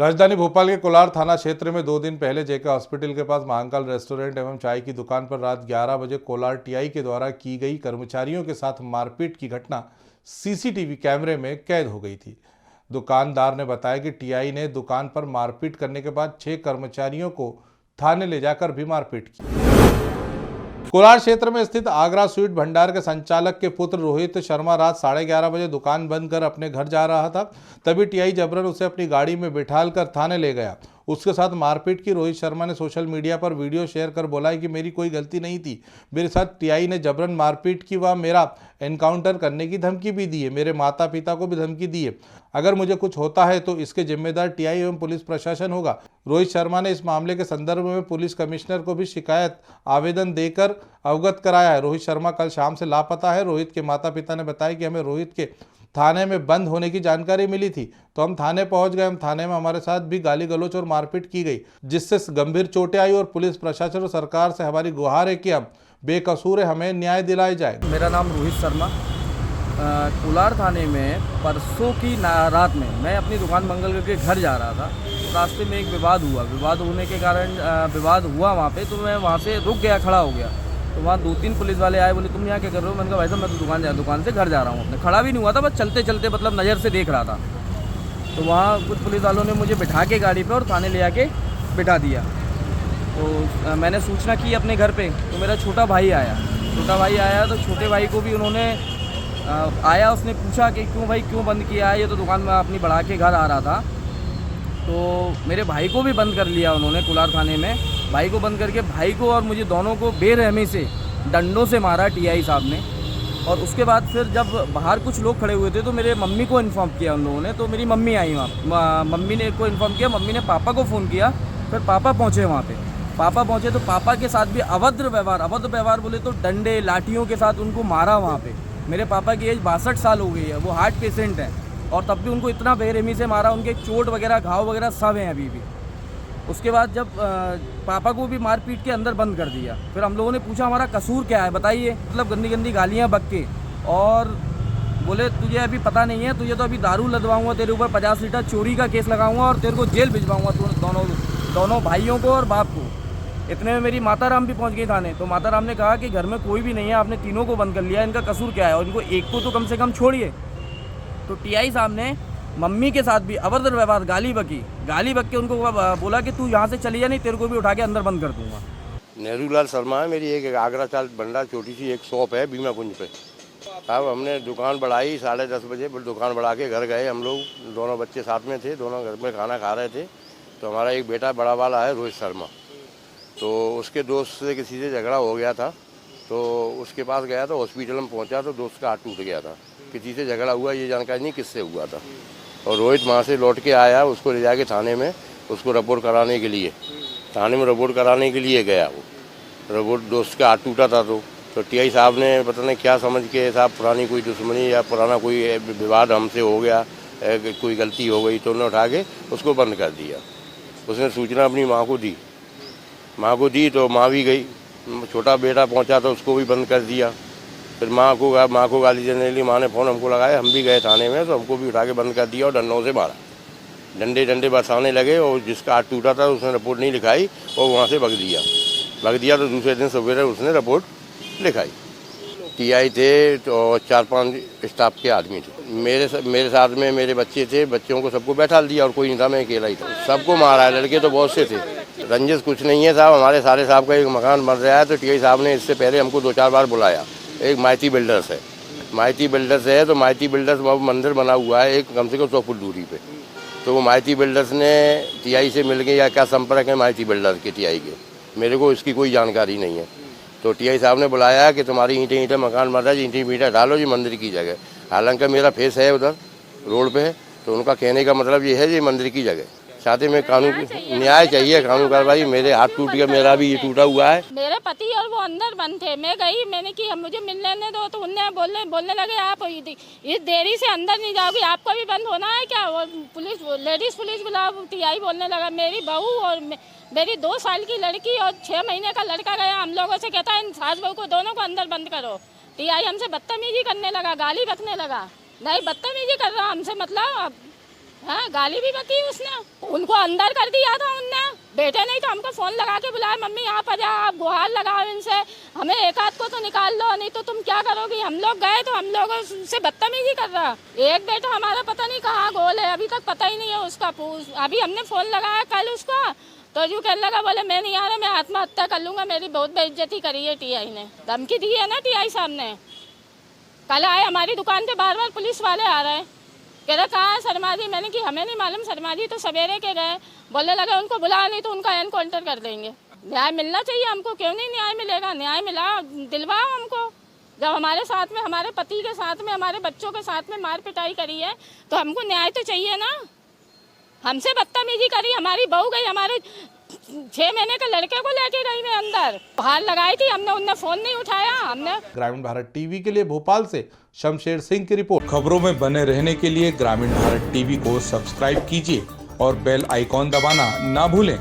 राजधानी भोपाल के कोलार थाना क्षेत्र में 2 दिन पहले जेके हॉस्पिटल के पास महाकाल रेस्टोरेंट एवं चाय की दुकान पर रात 11 बजे कोलार टीआई के द्वारा की गई कर्मचारियों के साथ मारपीट की घटना सीसीटीवी कैमरे में कैद हो गई थी। दुकानदार ने बताया कि टीआई ने दुकान पर मारपीट करने के बाद 6 कर्मचारियों को थाने ले जाकर भी मारपीट की। कोलार क्षेत्र में स्थित आगरा स्वीट भंडार के संचालक के पुत्र रोहित शर्मा रात 11:30 बजे दुकान बंद कर अपने घर जा रहा था। तभी टीआई जबरन उसे अपनी गाड़ी में बिठालकर थाने ले गया। उसके साथ मारपीट की रोहित शर्मा ने सोशल मीडिया पर वीडियो शेयर कर बोला है कि मेरी कोई गलती नहीं थी, मेरे साथ टीआई ने जबरन मारपीट की, व मेरा एनकाउंटर करने की धमकी भी दी है, मेरे माता पिता को भी धमकी दी है। अगर मुझे कुछ होता है तो इसके जिम्मेदार टीआई एवं पुलिस प्रशासन होगा। रोहित शर्मा ने इस मामले के संदर्भ में पुलिस कमिश्नर को भी शिकायत आवेदन देकर अवगत कराया है। रोहित शर्मा कल शाम से लापता है। रोहित के माता पिता ने बताया कि हमें रोहित के थाने में बंद होने की जानकारी मिली थी तो हम थाने पहुंच गए। हम थाने में हमारे साथ भी गाली गलौज और मारपीट की गई, जिससे गंभीर चोटें आई और पुलिस प्रशासन और सरकार से हमारी गुहार है कि अब बेकसूर है, हमें न्याय दिलाया जाए। मेरा नाम रोहित शर्मा। कोलार थाने में परसों की रात में मैं अपनी दुकान मंगल करके घर जा रहा था। रास्ते में एक विवाद हुआ। विवाद होने के कारण विवाद हुआ वहाँ पे, तो मैं वहाँ से रुक गया, खड़ा हो गया। तो वहाँ 2-3 पुलिस वाले आए, बोले तुम यहाँ क्या कर रहे हो? मैंने कहा भाई साहब मैं तो दुकान से घर जा रहा हूँ। अपने खड़ा भी नहीं हुआ था, बस चलते चलते मतलब नज़र से देख रहा था। तो वहाँ कुछ पुलिस वालों ने मुझे बिठा के गाड़ी पे और थाने ले आके बिठा दिया। तो मैंने सूचना की अपने घर पे, तो मेरा छोटा भाई आया। तो छोटे भाई को भी उन्होंने आया, उसने पूछा कि क्यों भाई क्यों बंद किया है? ये तो दुकान में अपनी बढ़ा के घर आ रहा था। तो मेरे भाई को भी बंद कर लिया उन्होंने कोलार थाने में। भाई को बंद करके भाई को और मुझे दोनों को बेरहमी से डंडों से मारा टीआई साहब ने। और उसके बाद फिर जब बाहर कुछ लोग खड़े हुए थे तो मेरे मम्मी को इन्फॉर्म किया उन लोगों ने। तो मेरी मम्मी आई वहाँ, मम्मी ने को इन्फॉर्म किया, मम्मी ने पापा को फ़ोन किया। फिर पापा पहुँचे वहाँ पे। पापा पहुँचे तो पापा के साथ भी अभद्र व्यवहार बोले तो डंडे लाठियों के साथ उनको मारा वहाँ पे। मेरे पापा की एज 62 साल हो गई है, वो हार्ट पेशेंट है, और तब भी उनको इतना बेरहमी से मारा। उनके चोट वगैरह घाव वगैरह सब हैं अभी भी। उसके बाद जब पापा को भी मार पीट के अंदर बंद कर दिया। फिर हम लोगों ने पूछा हमारा कसूर क्या है बताइए, मतलब गंदी गंदी गालियाँ बक के, और बोले तुझे अभी पता नहीं है, तुझे तो अभी दारू लदवाऊंगा, तेरे ऊपर 50 लीटर चोरी का केस लगाऊंगा और तेरे को जेल भिजवाऊंगा, दोनों भाइयों को और बाप को। इतने में मेरी माता राम भी पहुंच गई थाने। तो माता राम ने कहा कि घर में कोई भी नहीं है, आपने तीनों को बंद कर लिया, इनका कसूर क्या है, और इनको एक को तो कम से कम छोड़िए। तो टीआई साहब ने मम्मी के साथ भी अभद्र व्यवहार, गाली बक के उनको बोला कि तू यहाँ से चली जा, नहीं तेरे को भी उठा के अंदर बंद कर दूंगा। नेहरूलाल शर्मा है, मेरी एक आगरा चाल भंडार छोटी सी एक शॉप है बीमा कुंज पे। अब हमने दुकान बढ़ाई 10:30 बजे, दुकान बढ़ा के घर गए। हम लोग दोनों बच्चे साथ में थे, दोनों घर में खाना खा रहे थे। तो हमारा एक बेटा बड़ा वाला है रोहित शर्मा, तो उसके दोस्त से किसी से झगड़ा हो गया था। तो उसके पास गया तो हॉस्पिटल में पहुंचा तो दोस्त का हाथ टूट गया था। किसी से झगड़ा हुआ ये जानकारी नहीं किससे हुआ था। और रोहित वहाँ से लौट के आया, उसको ले जाके थाने में उसको रिपोर्ट कराने के लिए, थाने में रिपोर्ट कराने के लिए गया। वो रिपोर्ट दोस्त का हाथ टूटा था। तो टीआई साहब ने पता नहीं क्या समझ के, साहब पुरानी कोई दुश्मनी या पुराना कोई विवाद हमसे हो गया, कोई गलती हो गई, तो उन्होंने उठा के उसको बंद कर दिया। उसने सूचना अपनी माँ को दी तो माँ भी गई। छोटा बेटा पहुंचा तो उसको भी बंद कर दिया। फिर माँ को गाली देने के लिए माँ ने फ़ोन हमको लगाया, हम भी गए थाने में, तो हमको भी उठा के बंद कर दिया और डंडों से मारा। डंडे बरसाने लगे और जिसका हाथ टूटा था उसने रिपोर्ट नहीं लिखाई और वहाँ से भग दिया। तो दूसरे दिन सवेरे उसने रिपोर्ट लिखाई। टीआई थे तो 4-5 स्टाफ के आदमी थे। मेरे साथ में मेरे बच्चे थे, बच्चों को सबको बैठा दिया और कोई नहीं था, मैं अकेला ही था। सबको मारा है, लड़के तो बहुत से थे। रंजिश कुछ नहीं है साहब, हमारे सारे साहब का एक मकान बन रहा है। तो टीआई साहब ने इससे पहले हमको 2-4 बार बुलाया। एक माइती बिल्डर्स है, तो माइती बिल्डर्स मंदिर बना हुआ है एक कम से कम 100 फुट दूरी पे। तो वो माइती बिल्डर्स ने टीआई से मिल गए या क्या संपर्क है माइती बिल्डर्स के टीआई के, मेरे को इसकी कोई जानकारी नहीं है। तो टीआई साहब ने बुलाया कि तुम्हारी ईंटें मकान बन रहा है, ईंटें डालो जी मंदिर की जगह। हालांकि मेरा फेस है उधर रोड पे है, तो उनका कहने का मतलब ये है ये मंदिर की जगह। साथ में कानून न्याय चाहिए, कानून कार्रवाई। मेरे हाथ टूट गया, मेरा भी ये टूटा हुआ है। मेरे पति और वो अंदर बंद थे। मैं गई, मैंने कि मुझे मिलने दो, तो उनने बोलने लगे आप इस देरी से अंदर नहीं जाओगी, आपको भी बंद होना है क्या? वो लेडीज पुलिस बुलाओ। टीआई बोलने लगा मेरी बहू और मेरी 2 साल की लड़की और 6 महीने का लड़का गया हम लोगों से, कहता है सास बहू को दोनों को अंदर बंद करो। टीआई हमसे बदतमीजी करने लगा, गाली बकने लगा। नहीं बदतमीजी कर रहा हमसे, मतलब हाँ, गाली भी बकी उसने, उनको अंदर कर दिया था उनने। बेटे नहीं तो हमको फोन लगा के बुलाया, मम्मी आप आ जाओ, आप गुहार लगाओ इनसे, हमें एक आध को तो निकाल लो, नहीं तो तुम क्या करोगी। हम लोग गए तो हम लोगों से बदतमीजी कर रहा। एक बेटा हमारा पता नहीं कहाँ गोल है, अभी तक पता ही नहीं है उसका। अभी हमने फोन लगाया कल उसको, तो जो कहने लगा, बोले मैं नहीं आ रहा, मैं आत्महत्या कर लूंगा, मेरी बहुत बेइज्जती करी है टीआई ने, धमकी दी है ना टीआई साहब ने। कल आए हमारी दुकान पे, बार बार पुलिस वाले आ रहे हैं, कह रहे कहाँ है शर्मा जी। मैंने कि हमें नहीं मालूम, शर्मा जी तो सवेरे के गए। बोलने लगे उनको बुला, नहीं तो उनका एनकाउंटर कर देंगे। न्याय मिलना चाहिए हमको, क्यों नहीं न्याय मिलेगा? न्याय मिला, दिलवाओ हमको। जब हमारे साथ में, हमारे पति के साथ में, हमारे बच्चों के साथ में मार पिटाई करी है, तो हमको न्याय तो चाहिए ना। हमसे बदतमीजी करी, हमारी बहू गई, हमारे 6 महीने के लड़के को लेके गई मैं अंदर, बाहर लगाई थी हमने, उनने फोन नहीं उठाया। हमने ग्रामीण भारत टीवी के लिए भोपाल से शमशेर सिंह की रिपोर्ट। खबरों में बने रहने के लिए ग्रामीण भारत टीवी को सब्सक्राइब कीजिए और बेल आइकॉन दबाना ना भूलें।